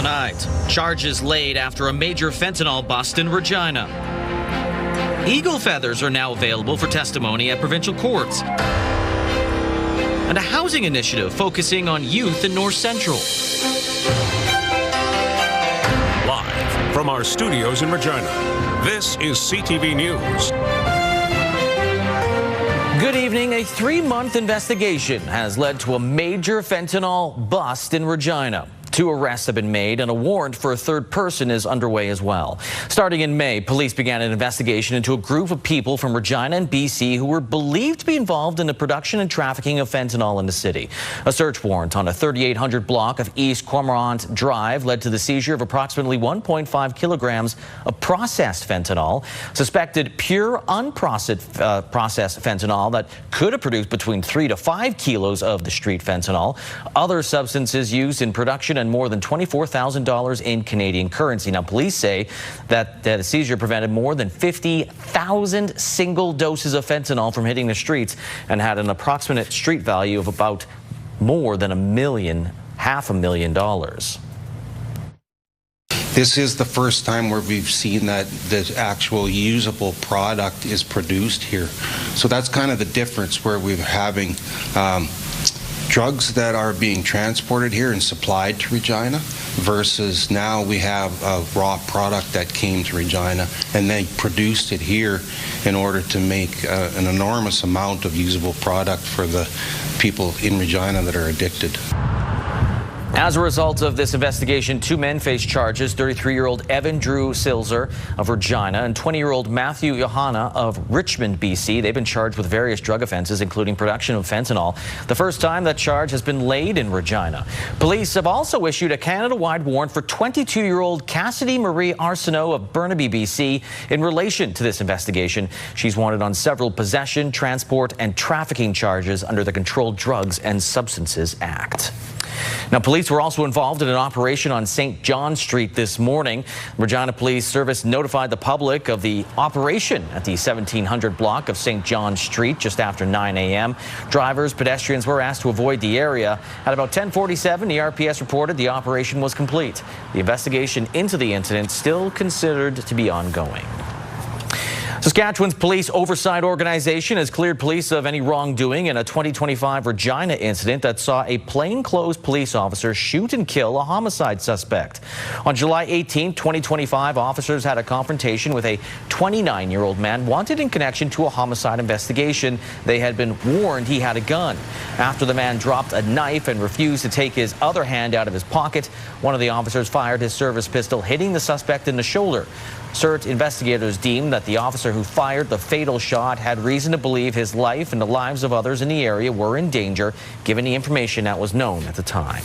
tonight. Charges laid after a major fentanyl bust in Regina. Eagle feathers are now available for testimony at provincial courts. And a housing initiative focusing on youth in North Central. Live from our studios in Regina, this is CTV News. Good evening. A 3-month investigation has led to a major fentanyl bust in Regina. 2 arrests have been made and a warrant for a 3rd person is underway as well. Starting in May, police began an investigation into a group of people from Regina and BC who were believed to be involved in the production and trafficking of fentanyl in the city. A search warrant on a 3800 block of East Cormorant Drive led to the seizure of approximately 1.5 kilograms of processed fentanyl, suspected pure unprocessed processed fentanyl that could have produced between 3 to 5 kilos of the street fentanyl, other substances used in production, and more than $24,000 in Canadian currency. Now, police say that the seizure prevented more than 50,000 single doses of fentanyl from hitting the streets and had an approximate street value of about more than $500,000. This is the first time where we've seen that the actual usable product is produced here. So that's kind of the difference, where we're having drugs that are being transported here and supplied to Regina versus now we have a raw product that came to Regina and they produced it here in order to make an enormous amount of usable product for the people in Regina that are addicted. As a result of this investigation, 2 men face charges. 33-year-old Evan Drew Silzer of Regina and 20-year-old Matthew Johanna of Richmond, BC. They've been charged with various drug offenses, including production of fentanyl. The first time that charge has been laid in Regina. Police have also issued a Canada-wide warrant for 22-year-old Cassidy Marie Arsenault of Burnaby, BC, in relation to this investigation. She's wanted on several possession, transport, and trafficking charges under the Controlled Drugs and Substances Act. Now, police were also involved in an operation on St. John Street this morning. Regina Police Service notified the public of the operation at the 1700 block of St. John Street just after 9 a.m. Drivers, pedestrians were asked to avoid the area. At about 10:47, the RPS reported the operation was complete. The investigation into the incident still considered to be ongoing. Saskatchewan's police oversight organization has cleared police of any wrongdoing in a 2025 Regina incident that saw a plainclothes police officer shoot and kill a homicide suspect. On July 18, 2025, officers had a confrontation with a 29-year-old man wanted in connection to a homicide investigation. They had been warned he had a gun. After the man dropped a knife and refused to take his other hand out of his pocket, one of the officers fired his service pistol, hitting the suspect in the shoulder. CERT investigators deemed that the officer who fired the fatal shot had reason to believe his life and the lives of others in the area were in danger, given the information that was known at the time.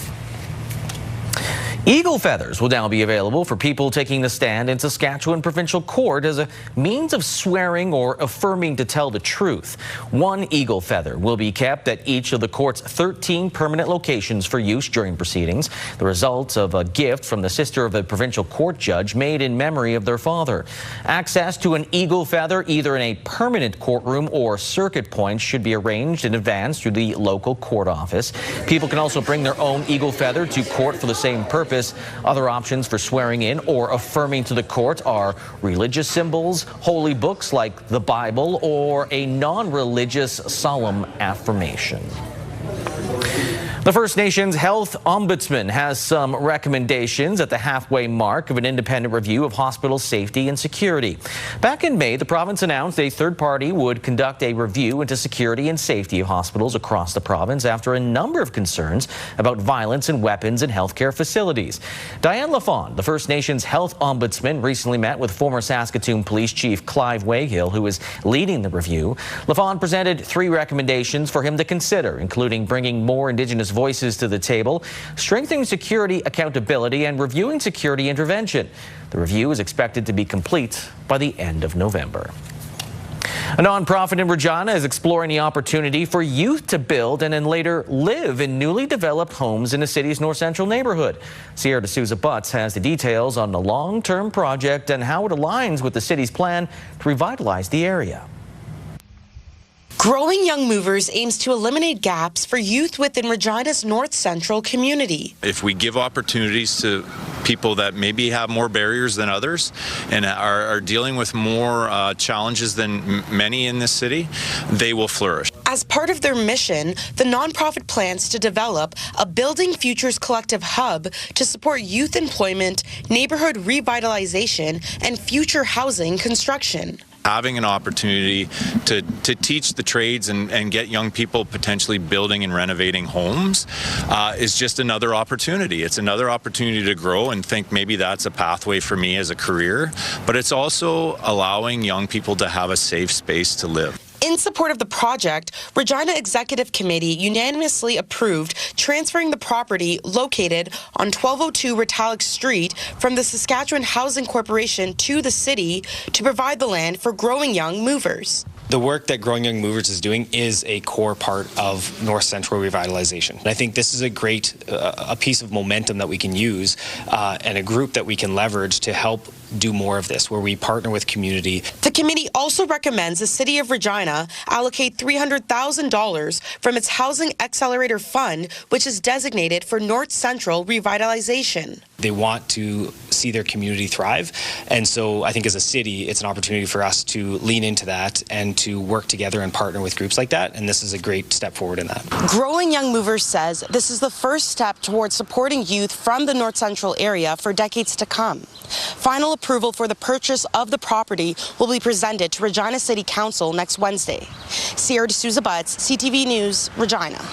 Eagle feathers will now be available for people taking the stand in Saskatchewan Provincial Court as a means of swearing or affirming to tell the truth. 1 eagle feather will be kept at each of the court's 13 permanent locations for use during proceedings, the result of a gift from the sister of a provincial court judge made in memory of their father. Access to an eagle feather, either in a permanent courtroom or circuit point, should be arranged in advance through the local court office. People can also bring their own eagle feather to court for the same purpose. Other options for swearing in or affirming to the court are religious symbols, holy books like the Bible, or a non-religious solemn affirmation. The First Nations Health Ombudsman has some recommendations at the halfway mark of an independent review of hospital safety and security. Back in May, the province announced a third party would conduct a review into security and safety of hospitals across the province after a number of concerns about violence and weapons in healthcare facilities. Diane Lafond, the First Nations Health Ombudsman, recently met with former Saskatoon Police Chief Clive Wayhill, who is leading the review. Lafond presented 3 recommendations for him to consider, including bringing more Indigenous voices to the table, strengthening security accountability, and reviewing security intervention. The review is expected to be complete by the end of November. A nonprofit in Regina is exploring the opportunity for youth to build and then later live in newly developed homes in the city's North Central neighborhood. Sierra D'Souza Butts has the details on the long-term project and how it aligns with the city's plan to revitalize the area. Growing Young Movers aims to eliminate gaps for youth within Regina's North Central community. If we give opportunities to people that maybe have more barriers than others and are dealing with more challenges than many in this city, they will flourish. As part of their mission, the nonprofit plans to develop a Building Futures Collective hub to support youth employment, neighborhood revitalization, and future housing construction. Having an opportunity to teach the trades and get young people potentially building and renovating homes is just another opportunity. It's another opportunity to grow and think maybe that's a pathway for me as a career, but it's also allowing young people to have a safe space to live. In support of the project, Regina Executive Committee unanimously approved transferring the property located on 1202 Ritalik Street from the Saskatchewan Housing Corporation to the city to provide the land for Growing Young Movers. The work that Growing Young Movers is doing is a core part of North Central revitalization. And I think this is a great a piece of momentum that we can use and a group that we can leverage to help do more of this, where we partner with community. The committee also recommends the City of Regina allocate $300,000 from its Housing Accelerator Fund, which is designated for North Central revitalization. They want to see their community thrive, and so I think as a city, it's an opportunity for us to lean into that and to work together and partner with groups like that, and this is a great step forward in that. Growing Young Movers says this is the first step towards supporting youth from the North Central area for decades to come. Final approval for the purchase of the property will be presented to Regina City Council next Wednesday. Sierra D'Souza Butts, CTV News, Regina.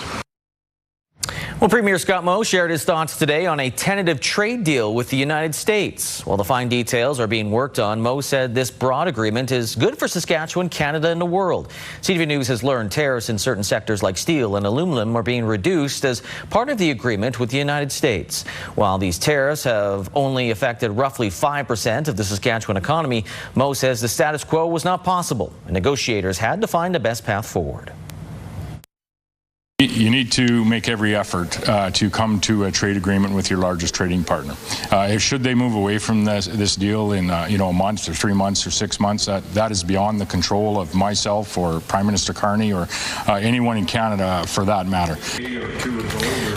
Well, Premier Scott Moe shared his thoughts today on a tentative trade deal with the United States. While the fine details are being worked on, Moe said this broad agreement is good for Saskatchewan, Canada, and the world. CTV News has learned tariffs in certain sectors like steel and aluminum are being reduced as part of the agreement with the United States. While these tariffs have only affected roughly 5% of the Saskatchewan economy, Moe says the status quo was not possible, and negotiators had to find the best path forward. You need to make every effort to come to a trade agreement with your largest trading partner. Should they move away from this deal in a month or 3 months or 6 months, that is beyond the control of myself or Prime Minister Carney or anyone in Canada for that matter.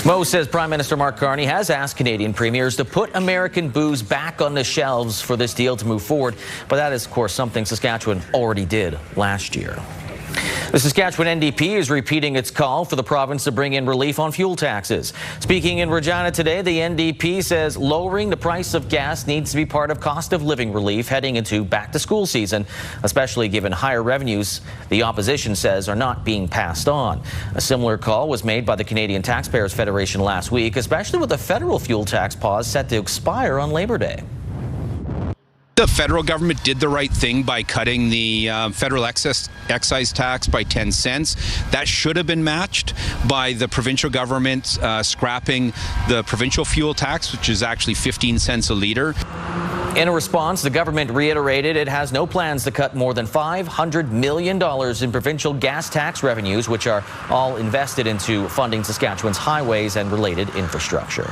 Moe says Prime Minister Mark Carney has asked Canadian premiers to put American booze back on the shelves for this deal to move forward, but that is, of course, something Saskatchewan already did last year. The Saskatchewan NDP is repeating its call for the province to bring in relief on fuel taxes. Speaking in Regina today, the NDP says lowering the price of gas needs to be part of cost of living relief heading into back-to-school season, especially given higher revenues the opposition says are not being passed on. A similar call was made by the Canadian Taxpayers Federation last week, especially with the federal fuel tax pause set to expire on Labor Day. The federal government did the right thing by cutting the federal excise tax by 10 cents. That should have been matched by the provincial government scrapping the provincial fuel tax, which is actually 15 cents a litre. In a response, the government reiterated it has no plans to cut more than $500 million in provincial gas tax revenues, which are all invested into funding Saskatchewan's highways and related infrastructure.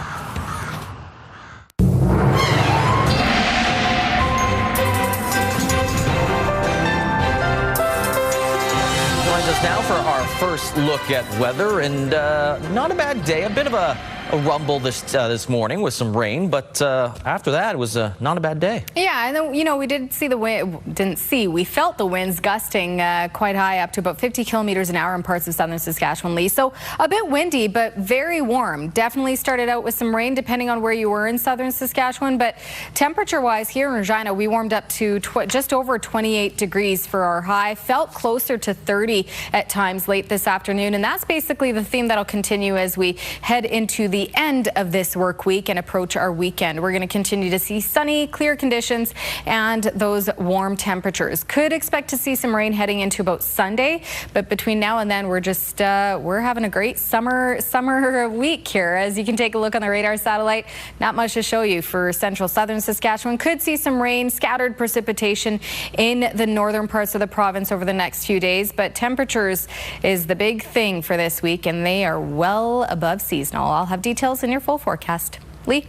Now for our first look at weather, and not a bad day. A bit of a rumble this morning with some rain, but after that it was not a bad day. Yeah, and then, we did see the wind. We felt the winds gusting quite high, up to about 50 kilometers an hour in parts of southern Saskatchewan, Lee. So a bit windy, but very warm. Definitely started out with some rain, depending on where you were in southern Saskatchewan. But temperature-wise, here in Regina, we warmed up to just over 28 degrees for our high. Felt closer to 30 at times late this afternoon, and that's basically the theme that'll continue as we head into the end of this work week and approach our weekend. We're going to continue to see sunny, clear conditions and those warm temperatures. Could expect to see some rain heading into about Sunday, but between now and then, we're just we're having a great summer week here. As you can take a look on the radar satellite, not much to show you for central southern Saskatchewan. Could see some rain, scattered precipitation in the northern parts of the province over the next few days, but temperatures is the big thing for this week, and they are well above seasonal. I'll have details in your full forecast. Lee?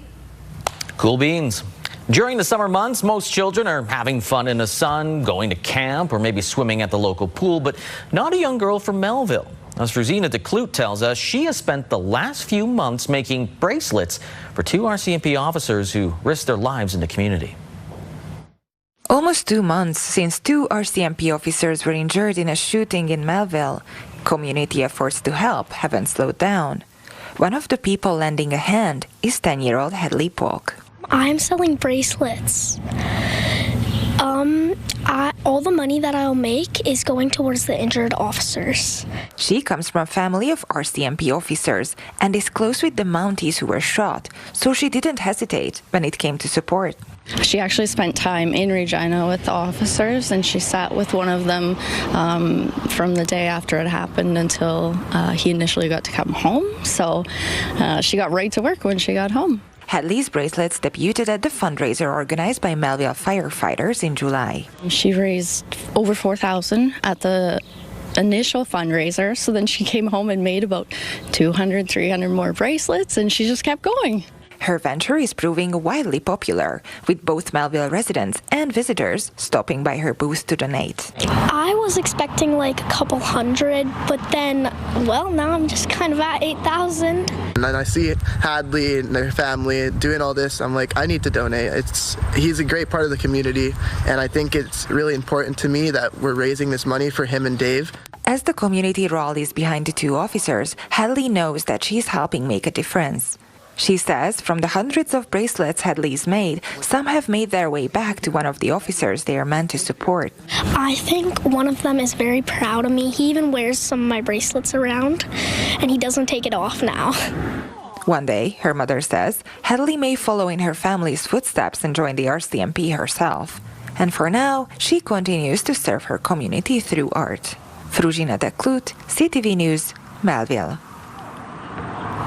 Cool beans. During the summer months, most children are having fun in the sun, going to camp, or maybe swimming at the local pool, but not a young girl from Melville. As Regina tells us, she has spent the last few months making bracelets for 2 RCMP officers who risked their lives in the community. Almost 2 months since 2 RCMP officers were injured in a shooting in Melville, community efforts to help haven't slowed down. One of the people lending a hand is 10-year-old Hadley Polk. I'm selling bracelets. All the money that I'll make is going towards the injured officers. She comes from a family of RCMP officers and is close with the Mounties who were shot, so she didn't hesitate when it came to support. She actually spent time in Regina with the officers, and she sat with one of them from the day after it happened until he initially got to come home. So she got right to work when she got home. Hadley's bracelets debuted at the fundraiser organized by Melville firefighters in July. She raised over $4,000 at the initial fundraiser, so then she came home and made about 200, 300 more bracelets, and she just kept going. Her venture is proving widely popular, with both Melville residents and visitors stopping by her booth to donate. I was expecting like a couple hundred, but then, well, now I'm just kind of at 8,000. And then I see Hadley and their family doing all this. I'm like, I need to donate. He's a great part of the community, and I think it's really important to me that we're raising this money for him and Dave. As the community rallies behind the 2 officers, Hadley knows that she's helping make a difference. She says from the hundreds of bracelets Hadley's made, some have made their way back to one of the officers they are meant to support. I think one of them is very proud of me. He even wears some of my bracelets around, and he doesn't take it off now. One day, her mother says, Hadley may follow in her family's footsteps and join the RCMP herself. And for now, she continues to serve her community through art. Regina, CTV News, Melville.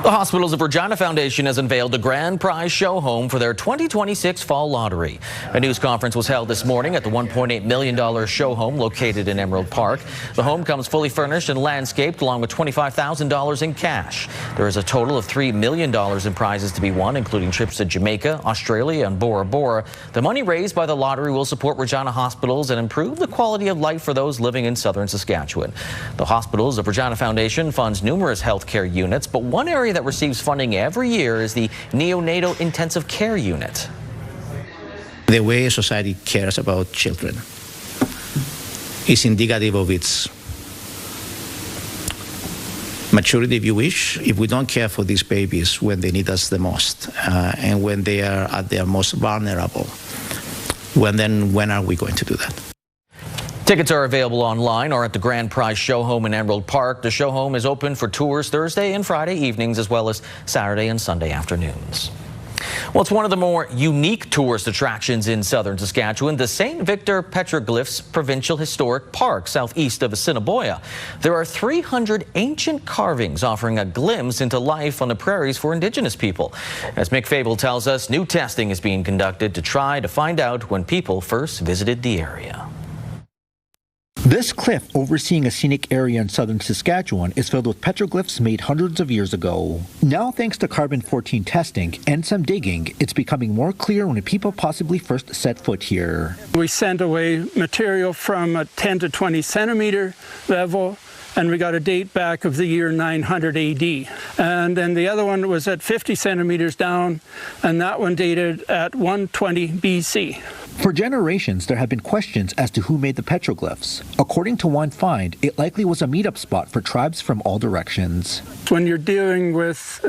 The Hospitals of Regina Foundation has unveiled a grand prize show home for their 2026 fall lottery. A news conference was held this morning at the $1.8 million show home located in Emerald Park. The home comes fully furnished and landscaped along with $25,000 in cash. There is a total of $3 million in prizes to be won, including trips to Jamaica, Australia, and Bora Bora. The money raised by the lottery will support Regina hospitals and improve the quality of life for those living in southern Saskatchewan. The Hospitals of Regina Foundation funds numerous healthcare units, but one area that receives funding every year is the neonatal intensive care unit. The way society cares about children is indicative of its maturity, if you wish. If we don't care for these babies when they need us the most and when they are at their most vulnerable, when are we going to do that? Tickets are available online or at the Grand Prize Show Home in Emerald Park. The show home is open for tours Thursday and Friday evenings, as well as Saturday and Sunday afternoons. Well, it's one of the more unique tourist attractions in southern Saskatchewan, the St. Victor Petroglyphs Provincial Historic Park, southeast of Assiniboia. There are 300 ancient carvings offering a glimpse into life on the prairies for Indigenous people. As Mick Fable tells us, new testing is being conducted to try to find out when people first visited the area. This cliff overseeing a scenic area in southern Saskatchewan is filled with petroglyphs made hundreds of years ago. Now, thanks to carbon-14 testing and some digging, it's becoming more clear when people possibly first set foot here. We sent away material from a 10 to 20 centimeter level, and we got a date back of the year 900 AD. And then the other one was at 50 centimeters down, and that one dated at 120 BC. For generations, there have been questions as to who made the petroglyphs. According to one find, it likely was a meetup spot for tribes from all directions. When you're dealing with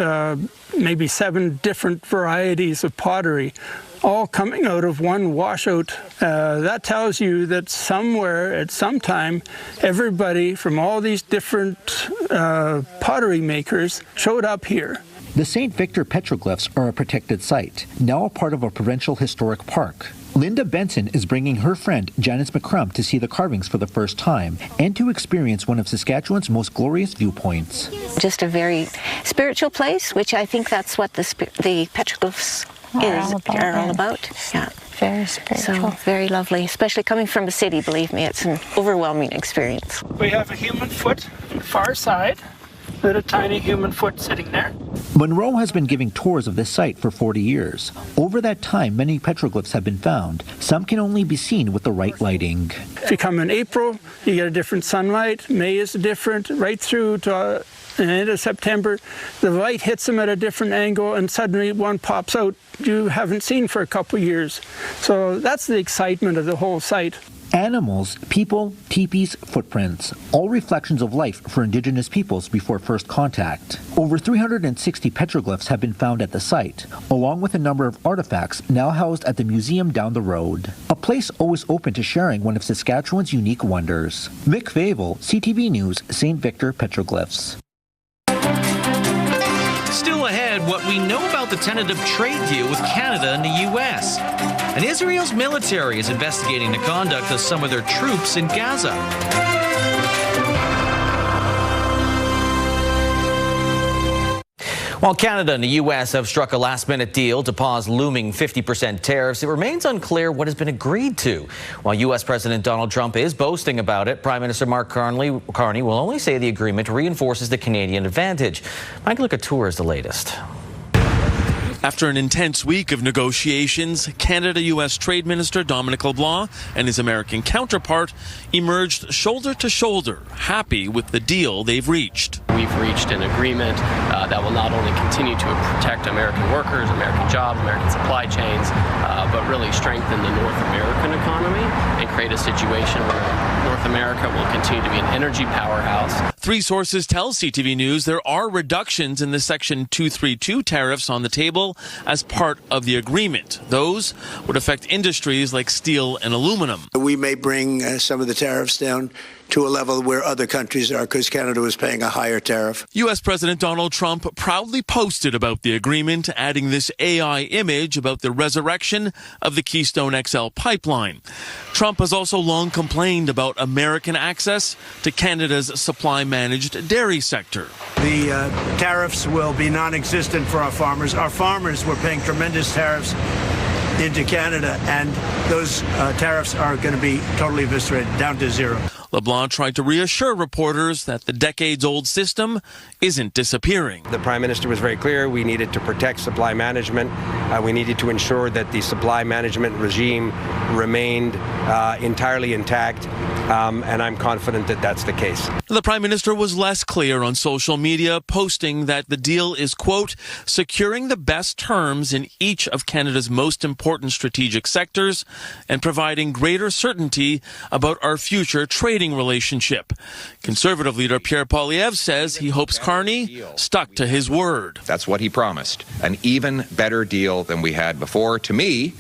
maybe 7 different varieties of pottery, all coming out of one washout, that tells you that somewhere at some time, everybody from all these different pottery makers showed up here. The St. Victor petroglyphs are a protected site, now a part of a provincial historic park. Linda Benson is bringing her friend Janice McCrum to see the carvings for the first time and to experience one of Saskatchewan's most glorious viewpoints. Just a very spiritual place, which I think that's what the petroglyphs are all about. Yeah. Very spiritual. So very lovely, especially coming from the city, believe me, it's an overwhelming experience. We have a human foot on the far side, with a tiny human foot sitting there. Monroe has been giving tours of this site for 40 years. Over that time, many petroglyphs have been found. Some can only be seen with the right lighting. If you come in April, you get a different sunlight. May is different, right through to the end of September. The light hits them at a different angle, and suddenly one pops out you haven't seen for a couple years. So that's the excitement of the whole site. Animals, people, teepees, footprints, all reflections of life for Indigenous peoples before first contact. Over 360 petroglyphs have been found at the site, along with a number of artifacts now housed at the museum down the road. A place always open to sharing one of Saskatchewan's unique wonders. Mick Favel, CTV News, St. Victor Petroglyphs. Still ahead, what we know about the tentative trade deal with Canada and the U.S. And Israel's military is investigating the conduct of some of their troops in Gaza. While Canada and the U.S. have struck a last-minute deal to pause looming 50% tariffs, it remains unclear what has been agreed to. While U.S. President Donald Trump is boasting about it, Prime Minister Mark Carney will only say the agreement reinforces the Canadian advantage. Michael Couture is the latest. After an intense week of negotiations, Canada-U.S. Trade Minister Dominic LeBlanc and his American counterpart emerged shoulder to shoulder, happy with the deal they've reached. We've reached an agreement that will not only continue to protect American workers, American jobs, American supply chains, but really strengthen the North American economy and create a situation where North America will continue to be an energy powerhouse. Three sources tell CTV News there are reductions in the Section 232 tariffs on the table as part of the agreement. Those would affect industries like steel and aluminum. We may bring some of the tariffs down to a level where other countries are, because Canada was paying a higher tariff. U.S. President Donald Trump proudly posted about the agreement, adding this AI image about the resurrection of the Keystone XL pipeline. Trump has also long complained about American access to Canada's supply-managed dairy sector. The tariffs will be non-existent for our farmers. Our farmers were paying tremendous tariffs into Canada, and those tariffs are going to be totally eviscerated, down to zero. LeBlanc tried to reassure reporters that the decades-old system isn't disappearing. The Prime Minister was very clear. We needed to protect supply management. We needed to ensure that the supply management regime remained entirely intact, and I'm confident that that's the case. The Prime Minister was less clear on social media, posting that the deal is, quote, securing the best terms in each of Canada's most important strategic sectors and providing greater certainty about our future trading relationship. Conservative leader Pierre Poilievre says he hopes Carney stuck to his word. That's what he promised, an even better deal than we had before. To me,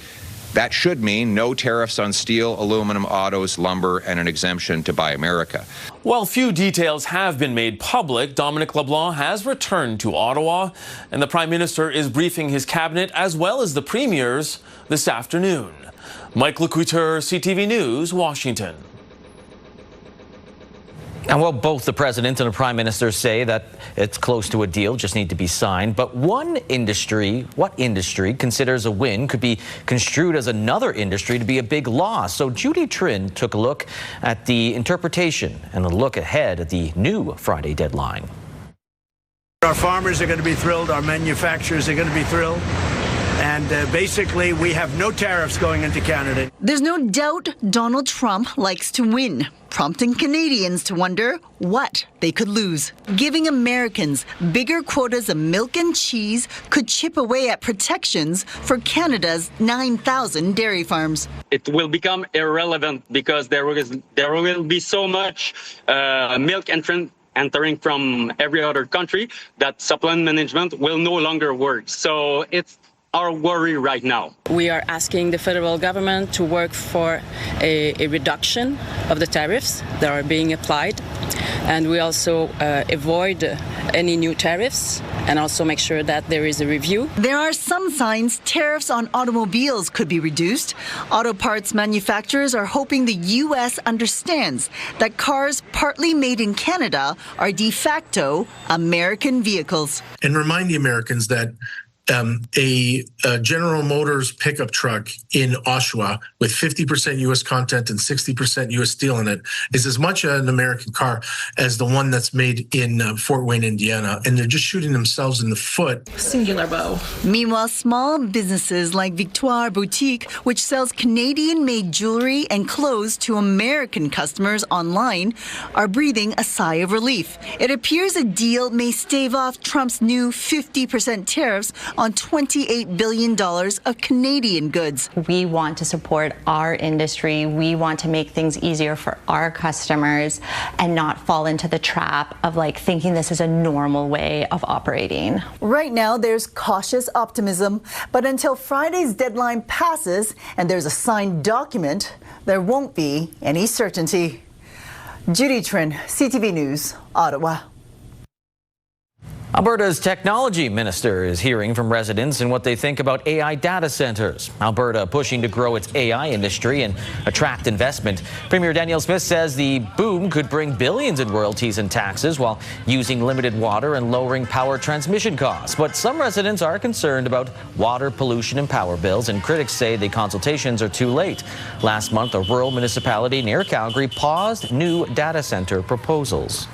that should mean no tariffs on steel, aluminum, autos, lumber, and an exemption to Buy America. While few details have been made public, Dominic LeBlanc has returned to Ottawa, and the Prime Minister is briefing his cabinet as well as the premiers this afternoon. Michael Couture, CTV News, Washington. And while both the president and the prime minister say that it's close to a deal, just need to be signed, but what industry considers a win could be construed as another industry to be a big loss? So Judy Trin took a look at the interpretation and a look ahead at the new Friday deadline. Our farmers are going to be thrilled. Our manufacturers are going to be thrilled. And basically, we have no tariffs going into Canada. There's no doubt Donald Trump likes to win, prompting Canadians to wonder what they could lose. Giving Americans bigger quotas of milk and cheese could chip away at protections for Canada's 9,000 dairy farms. It will become irrelevant because there will be so much milk entering from every other country that supply management will no longer work. So it's our worry right now. We are asking the federal government to work for a reduction of the tariffs that are being applied, and we also avoid any new tariffs and also make sure that there is a review. There are some signs tariffs on automobiles could be reduced. Auto parts manufacturers are hoping the U.S. understands that cars partly made in Canada are de facto American vehicles. And remind the Americans that a General Motors pickup truck in Oshawa with 50% U.S. content and 60% U.S. steel in it is as much an American car as the one that's made in Fort Wayne, Indiana. And they're just shooting themselves in the foot. Singular bow. Meanwhile, small businesses like Victoire Boutique, which sells Canadian-made jewelry and clothes to American customers online, are breathing a sigh of relief. It appears a deal may stave off Trump's new 50% tariffs on $28 billion of Canadian goods. We want to support our industry. We want to make things easier for our customers and not fall into the trap of thinking this is a normal way of operating. Right now, there's cautious optimism, but until Friday's deadline passes and there's a signed document, there won't be any certainty. Judy Trin, CTV News, Ottawa. Alberta's technology minister is hearing from residents and what they think about AI data centers. Alberta pushing to grow its AI industry and attract investment. Premier Danielle Smith says the boom could bring billions in royalties and taxes while using limited water and lowering power transmission costs. But some residents are concerned about water pollution and power bills, and critics say the consultations are too late. Last month, a rural municipality near Calgary paused new data center proposals.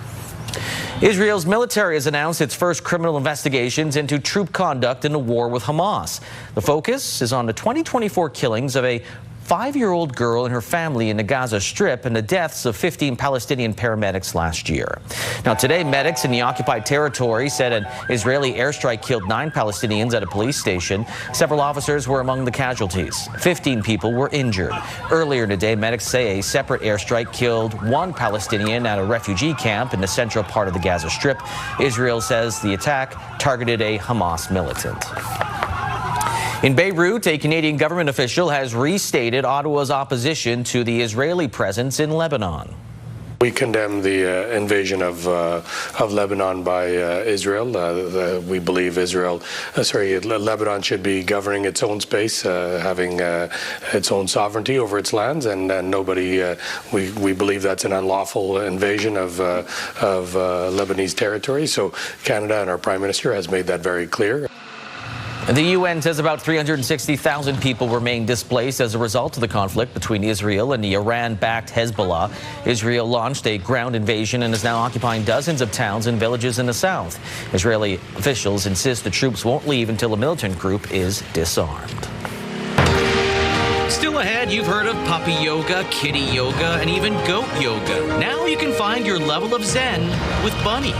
Israel's military has announced its first criminal investigations into troop conduct in the war with Hamas. The focus is on the 2024 killings of a 5-year-old girl and her family in the Gaza Strip and the deaths of 15 Palestinian paramedics last year. Now, today, medics in the occupied territory said an Israeli airstrike killed 9 Palestinians at a police station. Several officers were among the casualties. 15 people were injured. Earlier today, medics say a separate airstrike killed 1 Palestinian at a refugee camp in the central part of the Gaza Strip. Israel says the attack targeted a Hamas militant. In Beirut, a Canadian government official has restated Ottawa's opposition to the Israeli presence in Lebanon. We condemn the invasion of Lebanon by Israel. We believe Lebanon should be governing its own space, having its own sovereignty over its lands, and nobody. We believe that's an unlawful invasion of Lebanese territory. So Canada and our Prime Minister has made that very clear. The UN says about 360,000 people remain displaced as a result of the conflict between Israel and the Iran-backed Hezbollah. Israel launched a ground invasion and is now occupying dozens of towns and villages in the south. Israeli officials insist the troops won't leave until the militant group is disarmed. Still ahead, you've heard of puppy yoga, kitty yoga, and even goat yoga. Now you can find your level of zen with bunnies.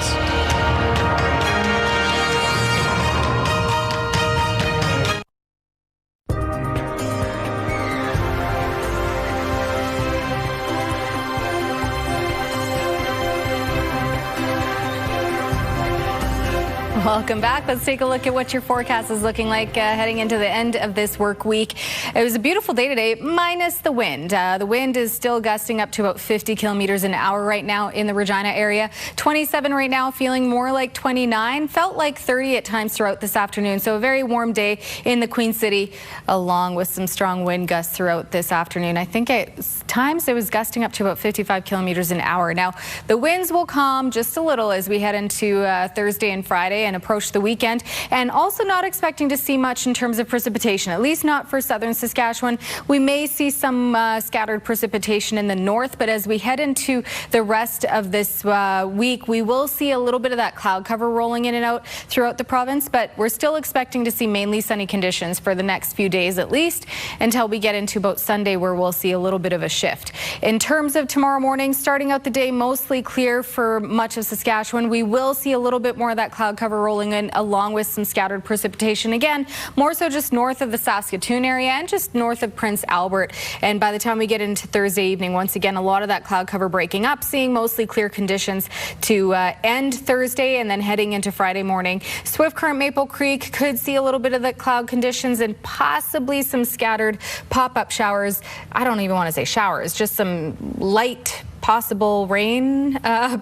Welcome back. Let's take a look at what your forecast is looking like heading into the end of this work week. It was a beautiful day today, minus the wind. The wind is still gusting up to about 50 kilometers an hour right now in the Regina area. 27 right now, feeling more like 29. Felt like 30 at times throughout this afternoon. So a very warm day in the Queen City, along with some strong wind gusts throughout this afternoon. I think at times it was gusting up to about 55 kilometers an hour. Now, the winds will calm just a little as we head into Thursday and Friday and approach the weekend, and also not expecting to see much in terms of precipitation, at least not for southern Saskatchewan. We may see some scattered precipitation in the north, but as we head into the rest of this week, we will see a little bit of that cloud cover rolling in and out throughout the province, but we're still expecting to see mainly sunny conditions for the next few days at least, until we get into about Sunday, where we'll see a little bit of a shift. In terms of tomorrow morning, starting out the day mostly clear for much of Saskatchewan, we will see a little bit more of that cloud cover rolling in, along with some scattered precipitation. Again, more so just north of the Saskatoon area and just north of Prince Albert. And by the time we get into Thursday evening, once again, a lot of that cloud cover breaking up, seeing mostly clear conditions to end Thursday and then heading into Friday morning. Swift Current, Maple Creek could see a little bit of the cloud conditions and possibly some scattered pop-up showers. I don't even want to say showers, just some light possible rain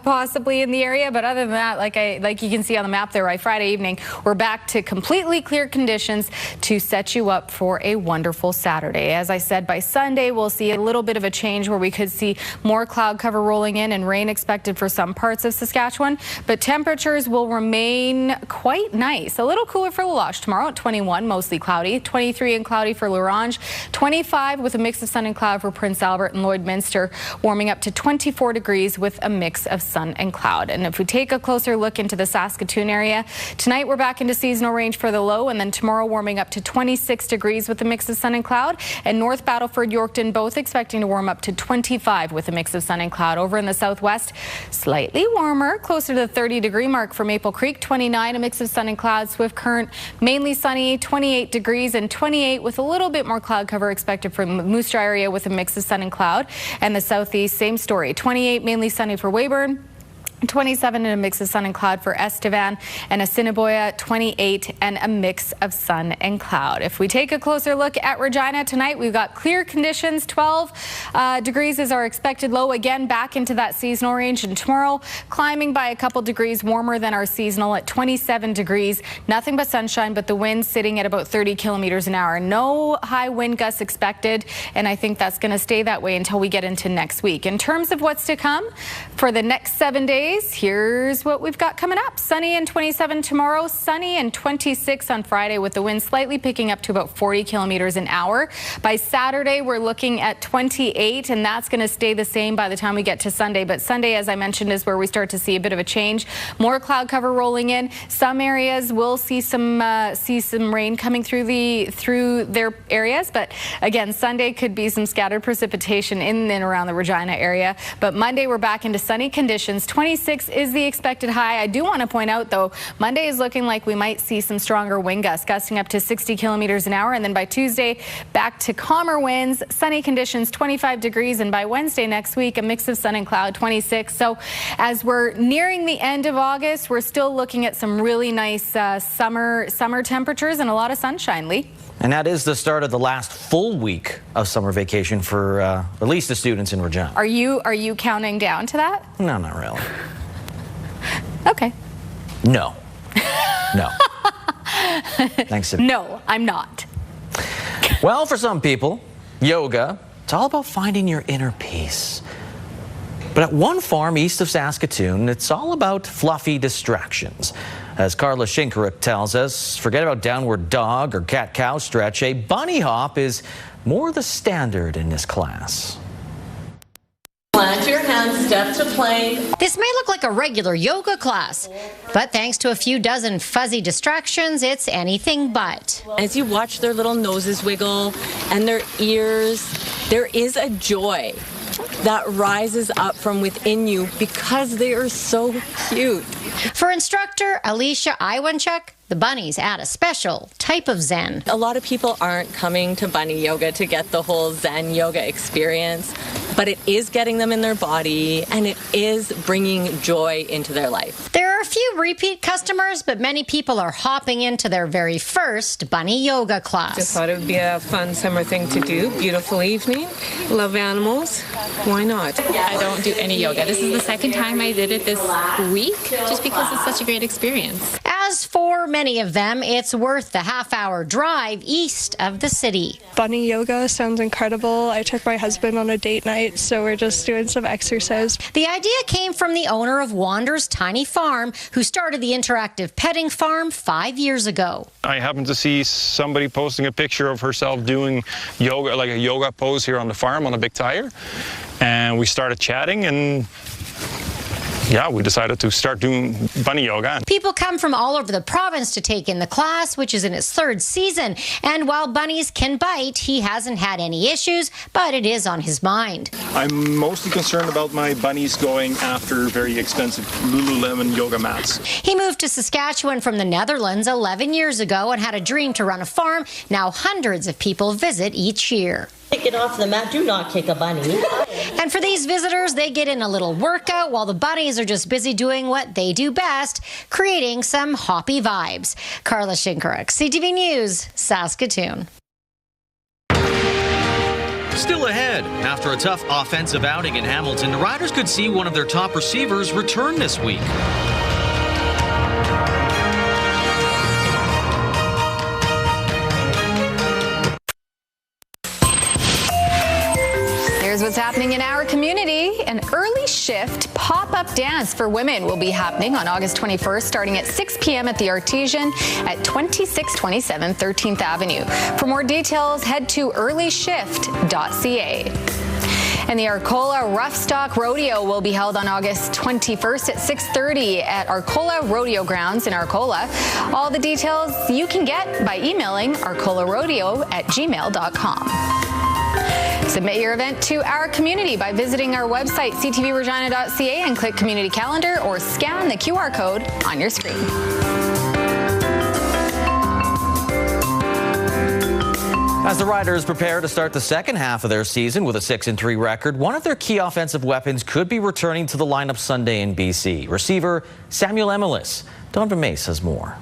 possibly in the area, but other than that, like you can see on the map there, by Friday evening, we're back to completely clear conditions to set you up for a wonderful Saturday. As I said, by Sunday, we'll see a little bit of a change where we could see more cloud cover rolling in and rain expected for some parts of Saskatchewan, but temperatures will remain quite nice. A little cooler for La Loche tomorrow at 21, mostly cloudy, 23 and cloudy for L'Orange, 25 with a mix of sun and cloud for Prince Albert and Lloydminster, warming up to 24 degrees with a mix of sun and cloud. And if we take a closer look into the Saskatoon area, tonight we're back into seasonal range for the low, and then tomorrow warming up to 26 degrees with a mix of sun and cloud, and North Battleford, Yorkton both expecting to warm up to 25 with a mix of sun and cloud. Over in the southwest, slightly warmer, closer to the 30-degree mark for Maple Creek, 29, a mix of sun and cloud. Swift Current, mainly sunny, 28 degrees, and 28 with a little bit more cloud cover expected for the Moose Jaw area with a mix of sun and cloud. And the southeast, same story, 28 mainly sunny for Weyburn, 27 and a mix of sun and cloud for Estevan, and Assiniboia 28 and a mix of sun and cloud. If we take a closer look at Regina tonight, we've got clear conditions. 12 degrees is our expected low, again back into that seasonal range, and tomorrow climbing by a couple degrees warmer than our seasonal at 27 degrees. Nothing but sunshine, but the wind sitting at about 30 kilometers an hour. No high wind gusts expected, and I think that's going to stay that way until we get into next week. In terms of what's to come for the next 7 days, here's what we've got coming up. Sunny and 27 tomorrow, sunny and 26 on Friday, with the wind slightly picking up to about 40 kilometers an hour. By Saturday, we're looking at 28, and that's going to stay the same by the time we get to Sunday. But Sunday, as I mentioned, is where we start to see a bit of a change. More cloud cover rolling in. Some areas will see some rain coming through their areas, but again, Sunday could be some scattered precipitation in and around the Regina area. But Monday, we're back into sunny conditions. 26 is the expected high. I do want to point out, though, Monday is looking like we might see some stronger wind gusts, gusting up to 60 kilometers an hour. And then by Tuesday, back to calmer winds, sunny conditions, 25 degrees. And by Wednesday next week, a mix of sun and cloud, 26. So as we're nearing the end of August, we're still looking at some really nice summer temperatures and a lot of sunshine, Lee. And that is the start of the last full week of summer vacation for at least the students in Regina. Are you counting down to that? No, not really. Okay. No. No. Thanks. No, I'm not. Well, for some people, yoga, it's all about finding your inner peace. But at one farm east of Saskatoon, it's all about fluffy distractions. As Carla Shinkaruk tells us, forget about downward dog or cat-cow stretch. A bunny hop is more the standard in this class. Plant your hands, step to plank. This may look like a regular yoga class, but thanks to a few dozen fuzzy distractions, it's anything but. As you watch their little noses wiggle and their ears, there is a joy that rises up from within you because they are so cute. For instructor Alicia Iwanchuk, the bunnies add a special type of zen. A lot of people aren't coming to bunny yoga to get the whole zen yoga experience, but it is getting them in their body and it is bringing joy into their life. There are a few repeat customers, but many people are hopping into their very first bunny yoga class. Just thought it would be a fun summer thing to do. Beautiful evening. Love animals. Why not? I don't do any yoga. This is the second time I did it this week, just because it's such a great experience. As for many of them, it's worth the half-hour drive east of the city. Bunny yoga sounds incredible. I took my husband on a date night, so we're just doing some exercise. The idea came from the owner of Wander's Tiny Farm, who started the interactive petting farm 5 years ago. I happened to see somebody posting a picture of herself doing yoga, like a yoga pose here on the farm on a big tire, and we started chatting, and yeah, we decided to start doing bunny yoga. People come from all over the province to take in the class, which is in its third season. And while bunnies can bite, he hasn't had any issues, but it is on his mind. I'm mostly concerned about my bunnies going after very expensive Lululemon yoga mats. He moved to Saskatchewan from the Netherlands 11 years ago and had a dream to run a farm. Now hundreds of people visit each year. Take it off the mat. Do not kick a bunny. And for these visitors, they get in a little workout while the bunnies are just busy doing what they do best, creating some hoppy vibes. Carla Shinkaruk, CTV News, Saskatoon. Still ahead. After a tough offensive outing in Hamilton, the Riders could see one of their top receivers return this week. Here's what's happening in our community. An early shift pop-up dance for women will be happening on August 21st, starting at 6 p.m. at the Artesian at 2627 13th Avenue. For more details, head to earlyshift.ca. And the Arcola Rough Stock Rodeo will be held on August 21st at 6:30 at Arcola Rodeo Grounds in Arcola. All the details you can get by emailing arcolarodeo@gmail.com. Submit your event to our community by visiting our website, ctvregina.ca, and click Community Calendar or scan the QR code on your screen. As the Riders prepare to start the second half of their season with a 6-3 record, one of their key offensive weapons could be returning to the lineup Sunday in BC. Receiver Samuel Emilus. Donovan Mace has more.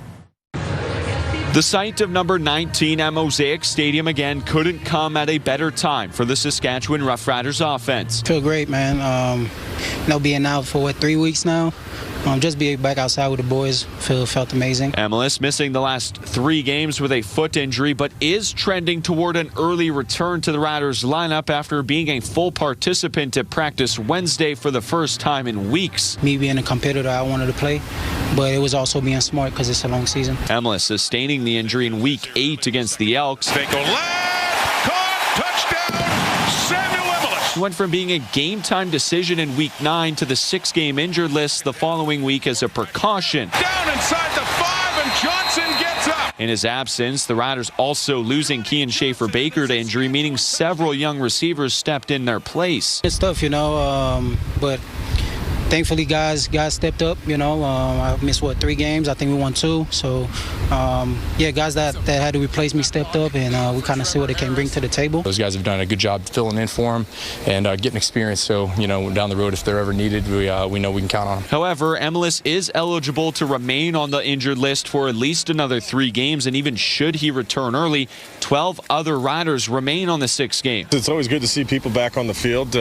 The site of number 19 at Mosaic Stadium again couldn't come at a better time for the Saskatchewan Roughriders offense. Feel great, man. Being out for 3 weeks now. Just being back outside with the boys felt amazing. Emilus missing the last 3 games with a foot injury, but is trending toward an early return to the Riders lineup after being a full participant at practice Wednesday for the first time in weeks. Me being a competitor, I wanted to play, but it was also being smart because it's a long season. Emilus sustaining the injury in Week 8 against the Elks. They go left, caught, touchdown, Samuel Emilus. Went from being a game-time decision in Week 9 to the 6-game injured list the following week as a precaution. Down inside the 5, and Johnson gets up. In his absence, the Riders also losing Kean Schaefer-Baker to injury, meaning several young receivers stepped in their place. It's tough, but thankfully guys stepped up. I missed 3 games. I think we won 2. So guys that had to replace me stepped up, and we kind of see what they can bring to the table. Those guys have done a good job filling in for them and getting experience. So down the road, if they're ever needed, we know we can count on them. However, Emilus is eligible to remain on the injured list for at least another 3 games, and even should he return early, 12 other Riders remain on the 6 game. It's always good to see people back on the field.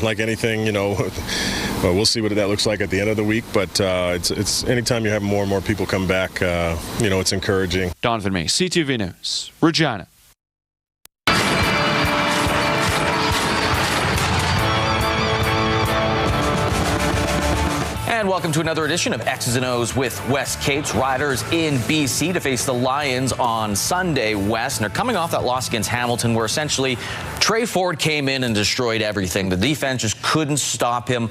Like anything, we'll see what that looks like at the end of the week, but it's anytime you have more and more people come back, it's encouraging. Donovan May, CTV News, Regina. And welcome to another edition of X's and O's with West Cape's Riders in BC to face the Lions on Sunday, West. And they're coming off that loss against Hamilton where essentially Trey Ford came in and destroyed everything. The defense just couldn't stop him.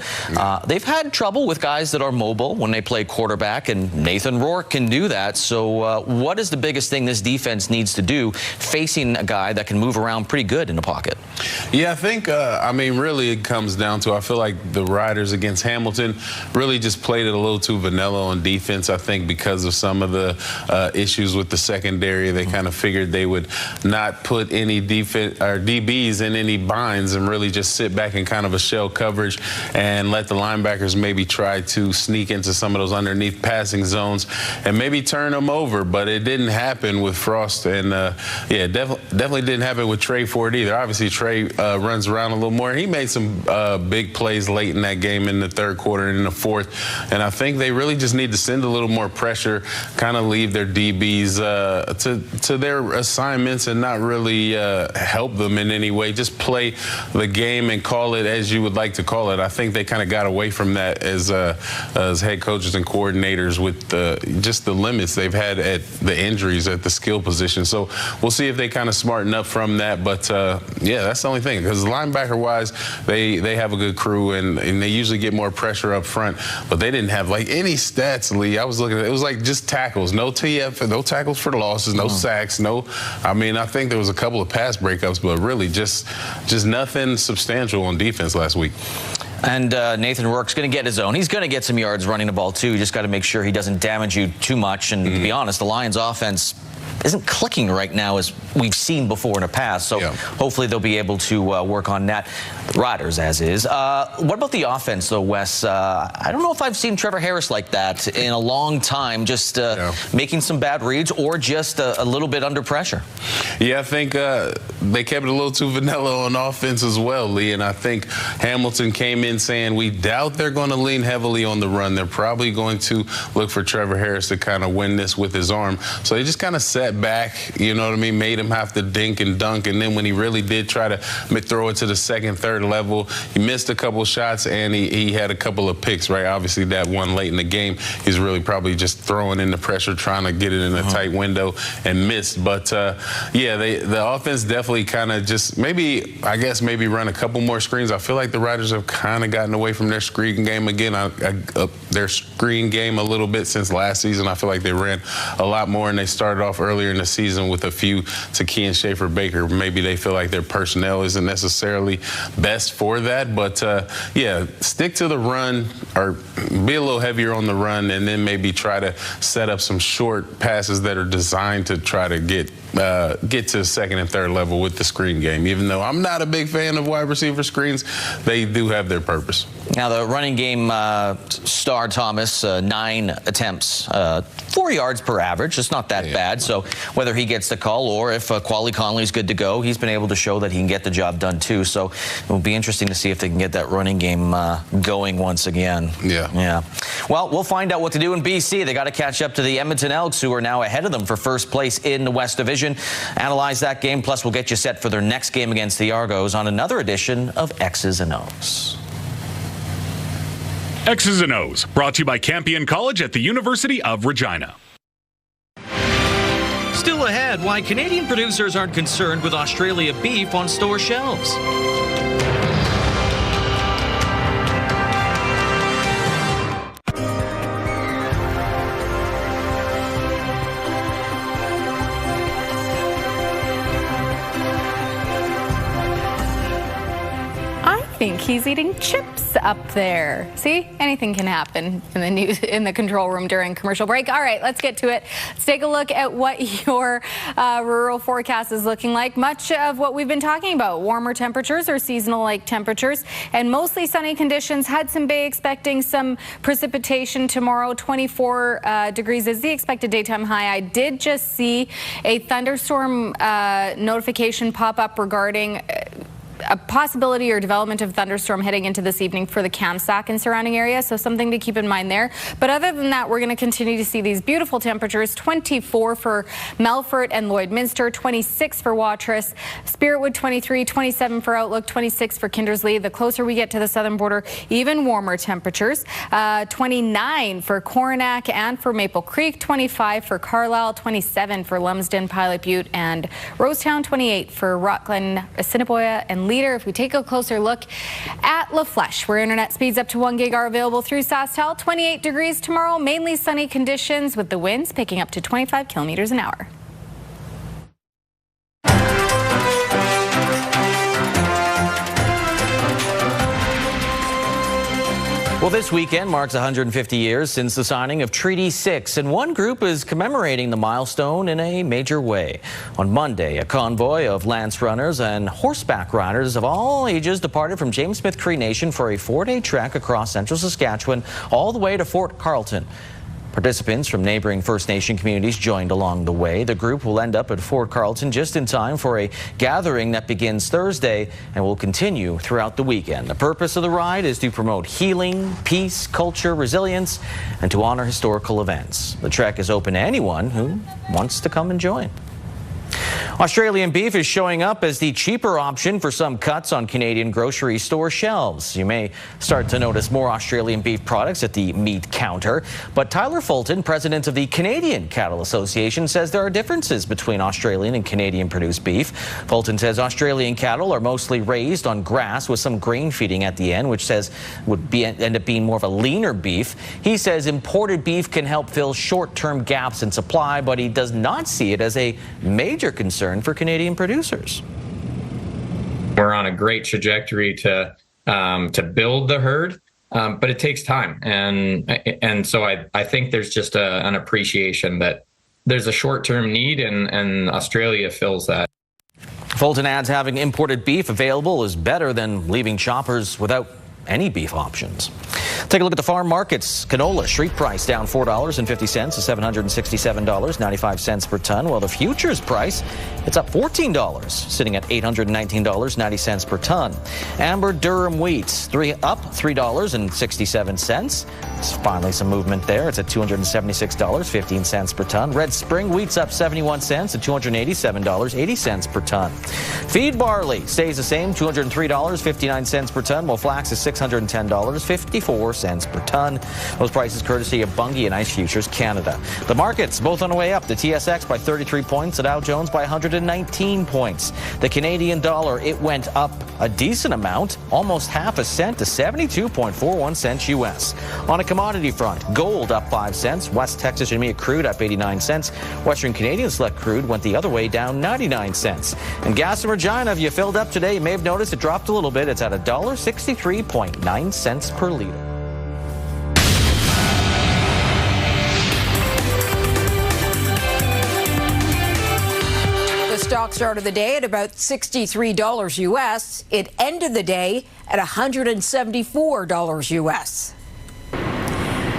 They've had trouble with guys that are mobile when they play quarterback, and Nathan Rourke can do that. So what is the biggest thing this defense needs to do facing a guy that can move around pretty good in the pocket? Yeah, I think, really it comes down to, I feel like the Riders against Hamilton really just played it a little too vanilla on defense. I think because of some of the issues with the secondary, they kind of figured they would not put any defense or DBs in any binds and really just sit back in kind of a shell coverage and let the linebackers maybe try to sneak into some of those underneath passing zones and maybe turn them over. But it didn't happen with Frost, and definitely didn't happen with Trey Ford either. Obviously, Trey runs around a little more. He made some big plays late in that game in the 3rd quarter and in the 4th. And I think they really just need to send a little more pressure, kind of leave their DBs to their assignments and not really help them in any way. Just play the game and call it as you would like to call it. I think they kind of got away from that as head coaches and coordinators with just the limits they've had at the injuries at the skill position. So we'll see if they kind of smarten up from that. But, that's the only thing, because linebacker-wise, they have a good crew, and they usually get more pressure up front. But they didn't have any stats, Lee. I was looking at it. It was just tackles, no TF, no tackles for the losses, no sacks, I think there was a couple of pass breakups, but really just nothing substantial on defense last week. And Nathan Rourke's going to get his own. He's going to get some yards running the ball, too. You just got to make sure he doesn't damage you too much. And to be honest, the Lions' offense isn't clicking right now as we've seen before in the past. So hopefully they'll be able to work on that. The riders, as is. What about the offense, though, Wes? I don't know if I've seen Trevor Harris like that in a long time, just making some bad reads or just a little bit under pressure. Yeah, I think they kept it a little too vanilla on offense as well, Lee. And I think Hamilton came in saying we doubt they're going to lean heavily on the run. They're probably going to look for Trevor Harris to kind of win this with his arm. So they just kind of sat back, you know what I mean, made him have to dink and dunk. And then when he really did try to throw it to the second, third level, he missed a couple shots and he had a couple of picks, right? Obviously, that one late in the game, he's really probably just throwing in the pressure, trying to get it in a tight window and missed. But, yeah, the offense definitely kind of just maybe run a couple more screens. I feel like the Riders have kind of gotten away from their screen game again. Their screen game a little bit since last season. I feel like they ran a lot more, and they started off earlier in the season with a few to Kean Schaefer-Baker. Maybe they feel like their personnel isn't necessarily best for that. But, yeah, stick to the run or be a little heavier on the run, and then maybe try to set up some short passes that are designed to try to get to second and third level with the screen game. Even though I'm not a big fan of wide receiver screens, they do have their purpose. Now, the running game star Thomas, 9 attempts, 4 yards per average. It's not that bad. So whether he gets the call or if Quali Conley's good to go, he's been able to show that he can get the job done too. So it will be interesting to see if they can get that running game going once again. Yeah. Well, we'll find out what to do in BC. They got to catch up to the Edmonton Elks, who are now ahead of them for first place in the West Division. Analyze that game, plus we'll get you set for their next game against the Argos on another edition of X's and O's. X's and O's, brought to you by Campion College at the University of Regina. Still ahead, why Canadian producers aren't concerned with Australia beef on store shelves. I think he's eating chips up there. See, anything can happen in the control room during commercial break. All right, let's get to it. Let's take a look at what your rural forecast is looking like. Much of what we've been talking about, warmer temperatures or seasonal-like temperatures, and mostly sunny conditions. Hudson Bay expecting some precipitation tomorrow. 24 degrees is the expected daytime high. I did just see a thunderstorm notification pop up regarding a possibility or development of thunderstorm heading into this evening for the Kamsack and surrounding area, so something to keep in mind there. But other than that, we're going to continue to see these beautiful temperatures. 24 for Melfort and Lloydminster, 26 for Watrous, Spiritwood 23, 27 for Outlook, 26 for Kindersley. The closer we get to the southern border, even warmer temperatures. 29 for Coronach and for Maple Creek, 25 for Carlisle, 27 for Lumsden, Pilot Butte, and Rosetown, 28 for Rockland, Assiniboia, and Leader. If we take a closer look at La Flèche, where internet speeds up to 1 gig are available through SaskTel, 28 degrees tomorrow, mainly sunny conditions with the winds picking up to 25 kilometers an hour. Well, this weekend marks 150 years since the signing of Treaty 6, and one group is commemorating the milestone in a major way. On Monday, a convoy of lance runners and horseback riders of all ages departed from James Smith Cree Nation for a 4-day trek across central Saskatchewan all the way to Fort Carlton. Participants from neighboring First Nation communities joined along the way. The group will end up at Fort Carlton just in time for a gathering that begins Thursday and will continue throughout the weekend. The purpose of the ride is to promote healing, peace, culture, resilience, and to honor historical events. The trek is open to anyone who wants to come and join. Australian beef is showing up as the cheaper option for some cuts on Canadian grocery store shelves. You may start to notice more Australian beef products at the meat counter. But Tyler Fulton, president of the Canadian Cattle Association, says there are differences between Australian and Canadian produced beef. Fulton says Australian cattle are mostly raised on grass with some grain feeding at the end, which says would end up being more of a leaner beef. He says imported beef can help fill short-term gaps in supply, but he does not see it as a major concern for Canadian producers. We're on a great trajectory to build the herd, but it takes time, and so I think there's just an appreciation that there's a short-term need, and Australia fills that. Fulton adds having imported beef available is better than leaving shoppers without any beef options. Take a look at the farm markets. Canola street price down $4.50 to $767.95 per ton, while the futures price, it's up $14, sitting at $819.90 per ton. Amber Durham wheat up $3.67. There's finally some movement there. It's at $276.15 per ton. Red Spring wheat's up 71 cents to $287.80 per ton. Feed barley stays the same, $203.59 per ton, while flax is $610.54 per ton. Those prices courtesy of Bunge and Ice Futures Canada. The markets both on the way up. The TSX by 33 points, the Dow Jones by 119 points. The Canadian dollar, it went up a decent amount, almost half a cent to 72.41 cents US. On a commodity front, gold up 5 cents. West Texas Intermediate crude up 89 cents. Western Canadian Select crude went the other way, down 99 cents. And gas in Regina, if you filled up today, you may have noticed it dropped a little bit. It's at $1.63.9 cents per liter. Stock started the day at about $63 US. It ended the day at $174 US.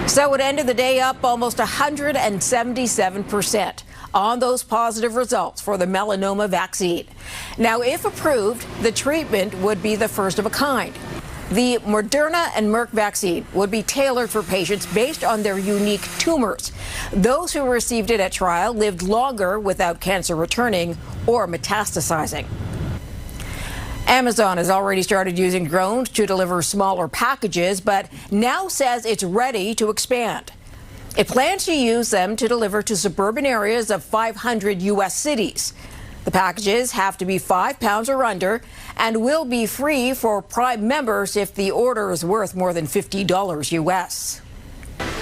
So it ended the day up almost 177% on those positive results for the melanoma vaccine. Now, if approved, the treatment would be the first of a kind. The Moderna and Merck vaccine would be tailored for patients based on their unique tumors. Those who received it at trial lived longer without cancer returning or metastasizing. Amazon has already started using drones to deliver smaller packages, but now says it's ready to expand. It plans to use them to deliver to suburban areas of 500 U.S. cities. The packages have to be 5 pounds or under and will be free for Prime members if the order is worth more than $50 U.S.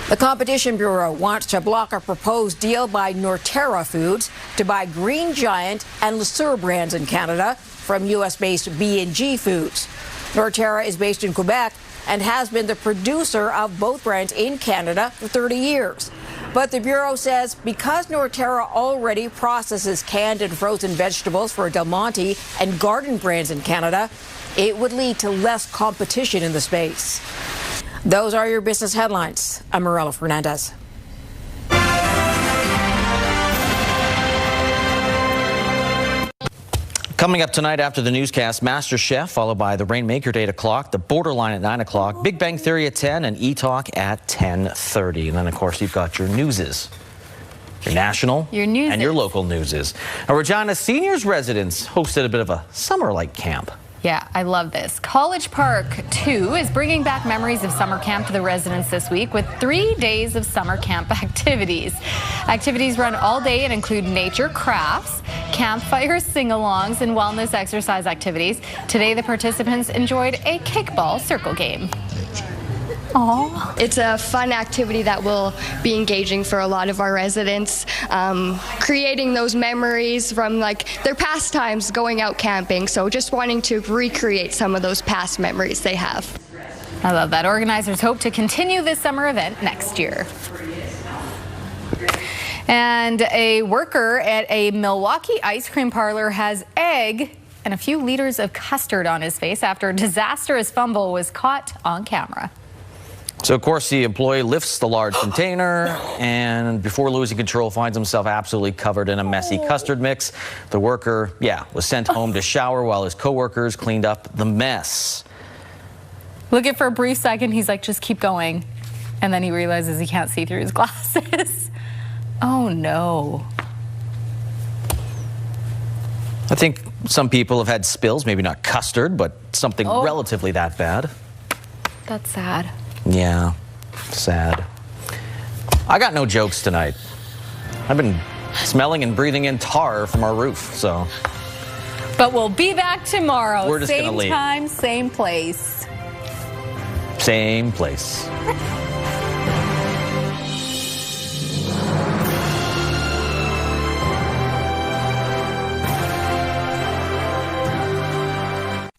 The Competition Bureau wants to block a proposed deal by Norterra Foods to buy Green Giant and Le Sueur brands in Canada from U.S.-based B&G Foods. Norterra is based in Quebec and has been the producer of both brands in Canada for 30 years. But the Bureau says because Norterra already processes canned and frozen vegetables for Del Monte and Garden brands in Canada, it would lead to less competition in the space. Those are your business headlines. I'm Morella Fernandez. Coming up tonight after the newscast, Master Chef, followed by The Rainmaker at 8 o'clock, The Borderline at 9 o'clock, Big Bang Theory at 10, and E-Talk at 10:30. And then, of course, you've got your newses. Your national and your local newses. Now, Regina seniors residents hosted a bit of a summer-like camp. Yeah, I love this. College Park 2 is bringing back memories of summer camp to the residents this week with 3 days of summer camp activities. Activities run all day and include nature crafts, campfires, sing-alongs, and wellness exercise activities. Today, the participants enjoyed a kickball circle game. Aww. It's a fun activity that will be engaging for a lot of our residents, creating those memories from like their past times going out camping. So just wanting to recreate some of those past memories they have. I love that. Organizers hope to continue this summer event next year. And a worker at a Milwaukee ice cream parlor has egg and a few liters of custard on his face after a disastrous fumble was caught on camera. So, of course, the employee lifts the large container and before losing control finds himself absolutely covered in a messy custard mix. The worker, was sent home to shower while his coworkers cleaned up the mess. Look at for a brief second, he's like, just keep going. And then he realizes he can't see through his glasses. Oh, no. I think some people have had spills, maybe not custard, but something relatively that bad. That's sad. Yeah, sad. I got no jokes tonight. I've been smelling and breathing in tar from our roof, so. But we'll be back tomorrow. We're just gonna leave. Same time, same place. Same place.